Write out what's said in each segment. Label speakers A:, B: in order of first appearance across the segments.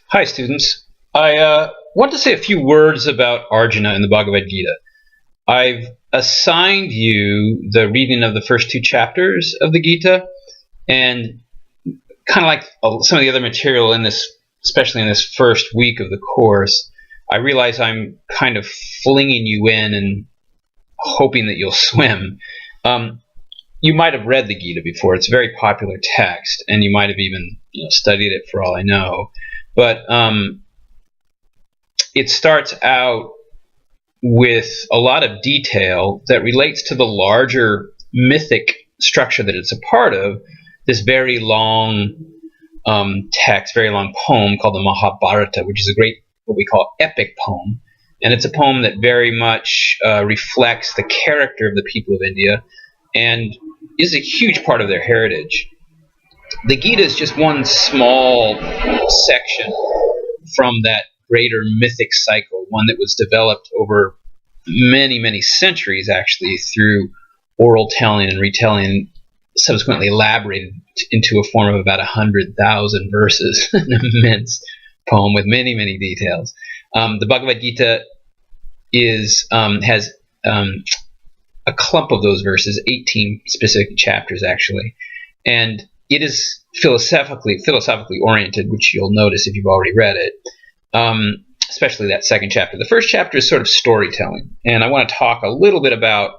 A: Hi, students. I want to say a few words about Arjuna in the Bhagavad Gita. I've assigned you the reading of the first two chapters of the Gita, and kind of like some of the other material in this, especially in this first week of the course, I realize I'm kind of flinging you in and hoping that you'll swim. You might have read the Gita before. It's a very popular text, and you might have even studied it for all I know. But it starts out with a lot of detail that relates to the larger mythic structure that it's a part of, this very long text, very long poem called the Mahabharata, which is a great, what we call, epic poem. And it's a poem that very much reflects the character of the people of India and is a huge part of their heritage. The Gita is just one small section from that greater mythic cycle, one that was developed over many, many centuries, actually, through oral telling and retelling, subsequently elaborated into a form of about 100,000 verses, an immense poem with many, many details. The Bhagavad Gita has a clump of those verses, 18 specific chapters, actually, and it is philosophically oriented, which you'll notice if you've already read it, especially that second chapter. The first chapter is sort of storytelling, and I want to talk a little bit about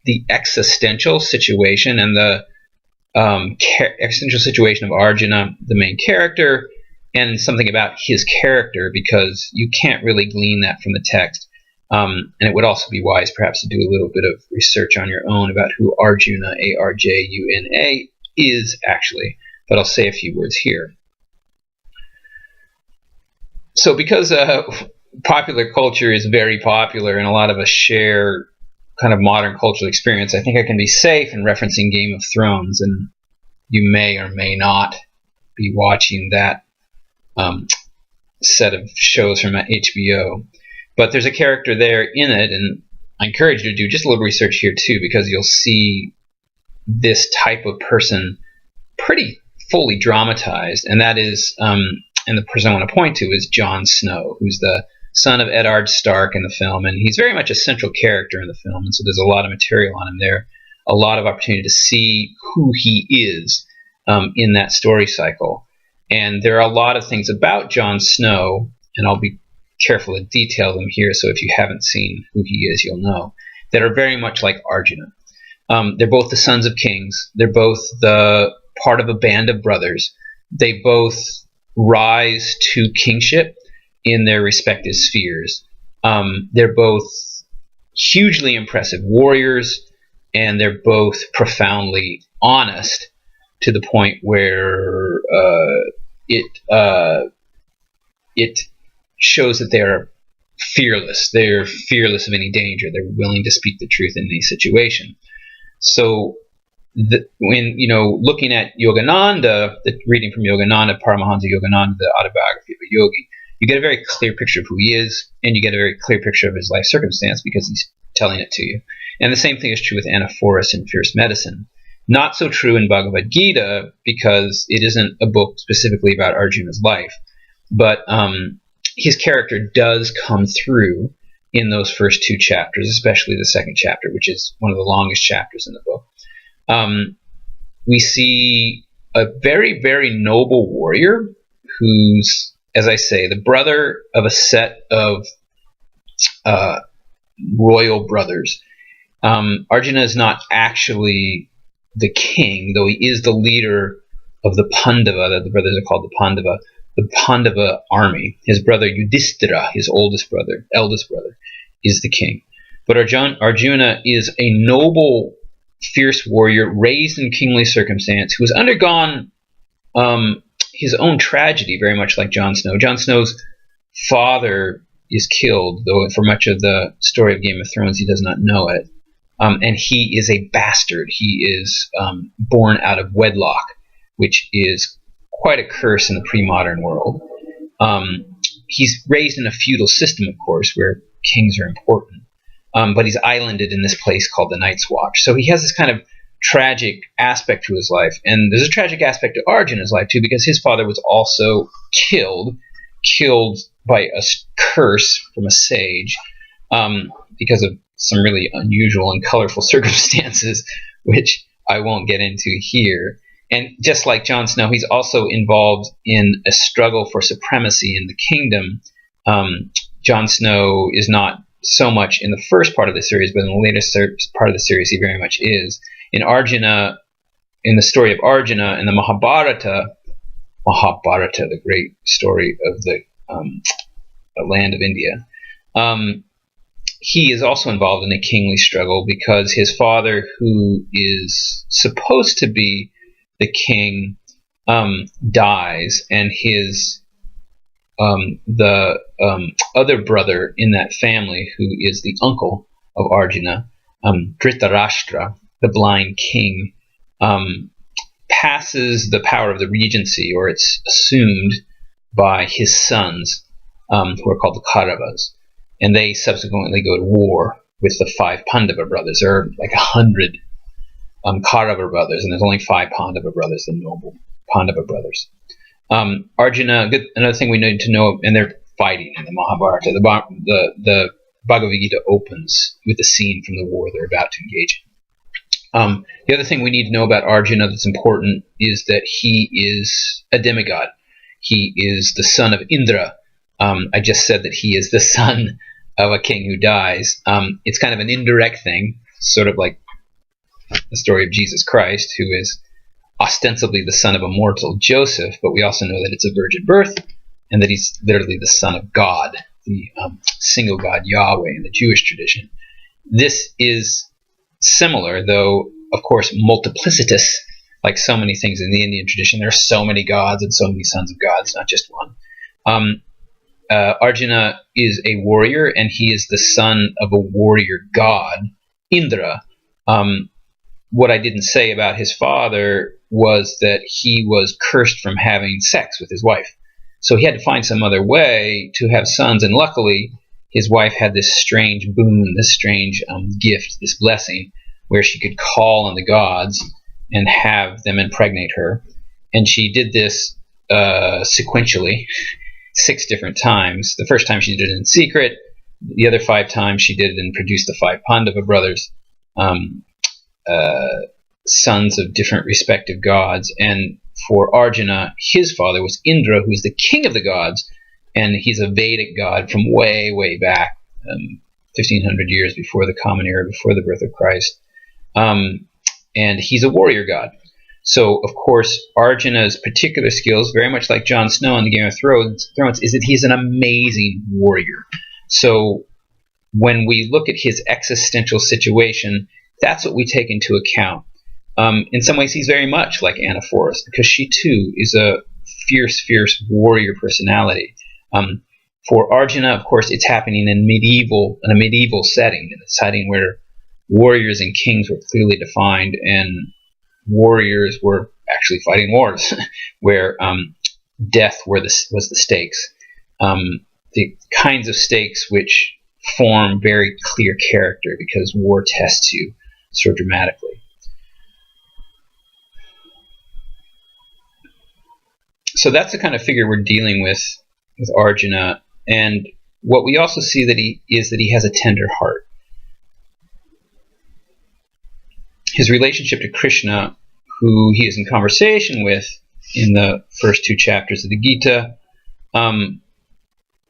A: the existential situation and the existential situation of Arjuna, the main character, and something about his character, because you can't really glean that from the text. And it would also be wise perhaps to do a little bit of research on your own about who Arjuna, A-R-J-U-N-A, is actually, but I'll say a few words here. So because popular culture is very popular and a lot of us share kind of modern cultural experience, I think I can be safe in referencing Game of Thrones, and you may or may not be watching that set of shows from HBO. But there's a character there in it, and I encourage you to do just a little research here too, because you'll see this type of person pretty fully dramatized, and that is, and the person I want to point to is Jon Snow, who's the son of Eddard Stark in the film, and he's very much a central character in the film, and so there's a lot of material on him there, a lot of opportunity to see who he is in that story cycle. And there are a lot of things about Jon Snow, and I'll be careful to detail them here, so if you haven't seen who he is, you'll know, that are very much like Arjuna. They're both the sons of kings. They're both the part of a band of brothers. They both rise to kingship in their respective spheres. They're both hugely impressive warriors, and they're both profoundly honest to the point where it shows that they're fearless. They're fearless of any danger. They're willing to speak the truth in any situation. So when looking at Yogananda, the reading from Yogananda, Paramahansa Yogananda, the autobiography of a yogi, you get a very clear picture of who he is, and you get a very clear picture of his life circumstance because he's telling it to you. And the same thing is true with Anna Forrest in Fierce Medicine. Not so true in Bhagavad Gita, because it isn't a book specifically about Arjuna's life, but his character does come through in those first two chapters, especially the second chapter, which is one of the longest chapters in the book. We see a very, very noble warrior who's, as I say, the brother of a set of royal brothers. Arjuna is not actually the king, though he is the leader of the Pandava, that the brothers are called the Pandava army. His brother Yudhishthira, his eldest brother, is the king. But Arjuna is a noble, fierce warrior raised in kingly circumstance who has undergone his own tragedy, very much like Jon Snow. Jon Snow's father is killed, though for much of the story of Game of Thrones he does not know it. And he is a bastard. He is born out of wedlock, which is quite a curse in the pre-modern world. He's raised in a feudal system, of course, where kings are important. But he's islanded in this place called the Night's Watch. So he has this kind of tragic aspect to his life. And there's a tragic aspect to Arjuna's life, too, because his father was also killed killed by a curse from a sage because of some really unusual and colorful circumstances, which I won't get into here. And just like Jon Snow, he's also involved in a struggle for supremacy in the kingdom. Jon Snow is not so much in the first part of the series, but in the latest part of the series, he very much is. In Arjuna, in the story of Arjuna, in the Mahabharata, the great story of the land of India, he is also involved in a kingly struggle because his father, who is supposed to be the king, dies, and his other brother in that family, who is the uncle of Arjuna, Dhritarashtra, the blind king, passes the power of the regency, or it's assumed, by his sons, who are called the Kauravas. And they subsequently go to war with the 5 Pandava brothers. There are like 100 Kaurava brothers, and there's only 5 Pandava brothers, the noble Pandava brothers. Arjuna, another thing we need to know, and they're fighting in the Mahabharata. The Bhagavad Gita opens with a scene from the war they're about to engage in. The other thing we need to know about Arjuna that's important is that he is a demigod. He is the son of Indra. I just said that he is the son of a king who dies. It's kind of an indirect thing, sort of like the story of Jesus Christ, who is ostensibly the son of a mortal Joseph, but we also know that it's a virgin birth, and that he's literally the son of God, the single God Yahweh in the Jewish tradition. This is similar, though, of course, multiplicitous, like so many things in the Indian tradition. There are so many gods and so many sons of gods, not just one. Arjuna is a warrior, and he is the son of a warrior god, Indra. What I didn't say about his father was that he was cursed from having sex with his wife. So he had to find some other way to have sons, and luckily his wife had this strange boon, this strange gift, this blessing, where she could call on the gods and have them impregnate her. And she did this sequentially 6 different times. The first time she did it in secret. The other 5 times she did it and produced the 5 Pandava brothers, sons of different respective gods. And for Arjuna, his father was Indra, who is the king of the gods, and he's a Vedic god from way, way back, 1,500 years before the Common Era, before the birth of Christ. And he's a warrior god. So, of course, Arjuna's particular skills, very much like Jon Snow in the Game of Thrones, is that he's an amazing warrior. So when we look at his existential situation, that's what we take into account. In some ways, he's very much like Anna Forrest, because she, too, is a fierce, fierce warrior personality. For Arjuna, of course, it's happening in a medieval setting, in a setting where warriors and kings were clearly defined, and warriors were actually fighting wars where death was the stakes. The kinds of stakes which form very clear character, because war tests you so dramatically. So that's the kind of figure we're dealing with Arjuna. And what we also see that he has a tender heart. His relationship to Krishna, who he is in conversation with in the first 2 chapters of the Gita,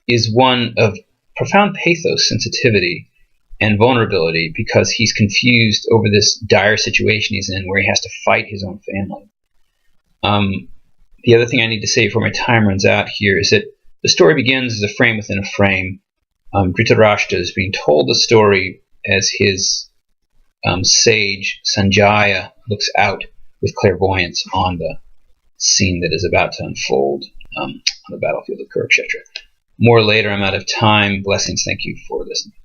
A: is one of profound pathos, sensitivity, and vulnerability, because he's confused over this dire situation he's in, where he has to fight his own family. The other thing I need to say before my time runs out here is that the story begins as a frame within a frame. Dhritarashtra is being told the story as his sage Sanjaya looks out with clairvoyance on the scene that is about to unfold on the battlefield of Kurukshetra. More later. I'm out of time. Blessings. Thank you for listening.